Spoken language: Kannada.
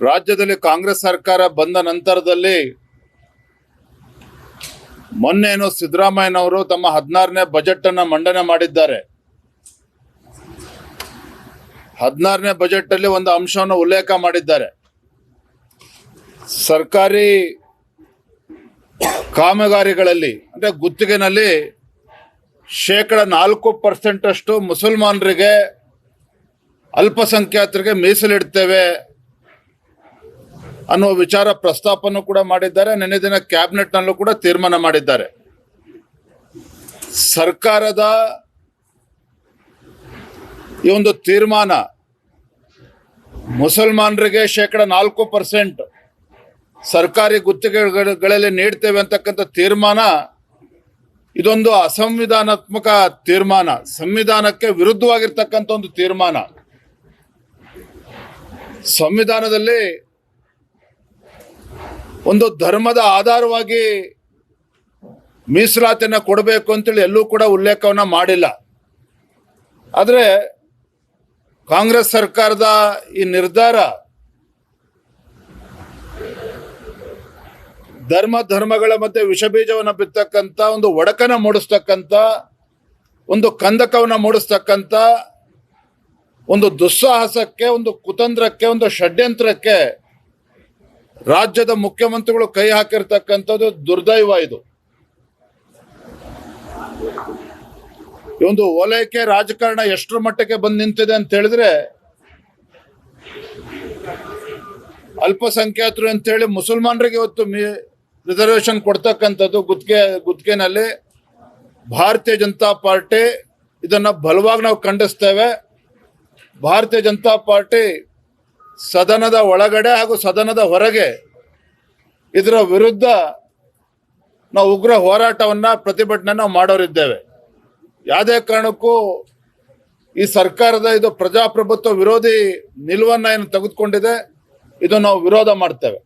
ರಾಜ್ಯದಲ್ಲಿ ಕಾಂಗ್ರೆಸ್ ಸರ್ಕಾರ ಬಂದ ನಂತರದಲ್ಲಿ ಮೊನ್ನೇನು ಸಿದ್ದರಾಮಯ್ಯನವರು ತಮ್ಮ 16ನೇ ಬಜೆಟ್ ಅನ್ನು ಮಂಡನೆ ಮಾಡಿದ್ದಾರೆ. 16ನೇ ಬಜೆಟ್ ಅಲ್ಲಿ ಒಂದು ಅಂಶವನ್ನು ಉಲ್ಲೇಖ ಮಾಡಿದ್ದಾರೆ. ಸರ್ಕಾರಿ ಕಾಮಗಾರಿಗಳಲ್ಲಿ ಅಂದ್ರೆ ಗುತ್ತಿಗೆನಲ್ಲಿ 4% ಅಷ್ಟು ಮುಸಲ್ಮಾನರಿಗೆ, ಅಲ್ಪಸಂಖ್ಯಾತರಿಗೆ ಮೀಸಲಿಡ್ತೇವೆ ಅನ್ನುವ ವಿಚಾರ ಪ್ರಸ್ತಾಪವನ್ನು ಕೂಡ ಮಾಡಿದ್ದಾರೆ. ನಿನ್ನೆ ದಿನ ಕ್ಯಾಬಿನೆಟ್ ನಲ್ಲೂ ಕೂಡ ತೀರ್ಮಾನ ಮಾಡಿದ್ದಾರೆ. ಸರ್ಕಾರದ ಈ ಒಂದು ತೀರ್ಮಾನ ಮುಸಲ್ಮಾನರಿಗೆ 4% ಸರ್ಕಾರಿ ಗುತ್ತಿಗೆಗಳಲ್ಲಿ ನೀಡ್ತೇವೆ ಅಂತಕ್ಕಂಥ ತೀರ್ಮಾನ ಇದೊಂದು ಅಸಂವಿಧಾನಾತ್ಮಕ ತೀರ್ಮಾನ, ಸಂವಿಧಾನಕ್ಕೆ ವಿರುದ್ಧವಾಗಿರ್ತಕ್ಕಂಥ ಒಂದು ತೀರ್ಮಾನ. ಸಂವಿಧಾನದಲ್ಲಿ ಒಂದು ಧರ್ಮದ ಆಧಾರವಾಗಿ ಮೀಸಲಾತಿಯನ್ನು ಕೊಡಬೇಕು ಅಂತೇಳಿ ಎಲ್ಲೂ ಕೂಡ ಉಲ್ಲೇಖವನ್ನ ಮಾಡಿಲ್ಲ. ಆದರೆ ಕಾಂಗ್ರೆಸ್ ಸರ್ಕಾರದ ಈ ನಿರ್ಧಾರ ಧರ್ಮಗಳ ಮಧ್ಯೆ ವಿಷಬೀಜವನ್ನು ಬಿತ್ತಕ್ಕಂಥ, ಒಂದು ಒಡಕನ ಮೂಡಿಸ್ತಕ್ಕಂಥ, ಒಂದು ಕಂದಕವನ್ನು ಮೂಡಿಸ್ತಕ್ಕಂಥ, ಒಂದು ದುಸ್ಸಾಹಸಕ್ಕೆ, ಒಂದು ಕುತಂತ್ರಕ್ಕೆ, ಒಂದು ಷಡ್ಯಂತ್ರಕ್ಕೆ ರಾಜ್ಯದ ಮುಖ್ಯಮಂತ್ರಿಗಳು ಕೈ ಹಾಕಿರ್ತಕ್ಕಂಥದ್ದು ದುರ್ದೈವ. ಇದು ಈ ಒಂದು ಓಲೈಕೆ ರಾಜಕಾರಣ ಎಷ್ಟರ ಮಟ್ಟಕ್ಕೆ ಬಂದು ನಿಂತಿದೆ ಅಂತ ಹೇಳಿದ್ರೆ, ಅಲ್ಪಸಂಖ್ಯಾತರು ಅಂತೇಳಿ ಮುಸಲ್ಮಾನರಿಗೆ ಇವತ್ತು ರಿಸರ್ವೇಶನ್ ಕೊಡ್ತಕ್ಕಂಥದ್ದು ಗುತ್ತಿಗೆನಲ್ಲಿ ಭಾರತೀಯ ಜನತಾ ಪಾರ್ಟಿ ಇದನ್ನ ಬಲವಾಗಿ ನಾವು ಖಂಡಿಸ್ತೇವೆ. ಭಾರತೀಯ ಜನತಾ ಪಾರ್ಟಿ ಸದನದ ಒಳಗಡೆ ಹಾಗೂ ಸದನದ ಹೊರಗೆ ಇದರ ವಿರುದ್ಧ ನಾವು ಉಗ್ರ ಹೋರಾಟವನ್ನ, ಪ್ರತಿಭಟನೆ ನಾವು ಮಾಡೋರಿದ್ದೇವೆ. ಯಾವುದೇ ಕಾರಣಕ್ಕೂ ಈ ಸರ್ಕಾರದ ಇದು ಪ್ರಜಾಪ್ರಭುತ್ವ ವಿರೋಧಿ ನಿಲುವನ್ನ ಏನು ತೆಗೆದುಕೊಂಡಿದೆ, ಇದು ನಾವು ವಿರೋಧ ಮಾಡ್ತೇವೆ.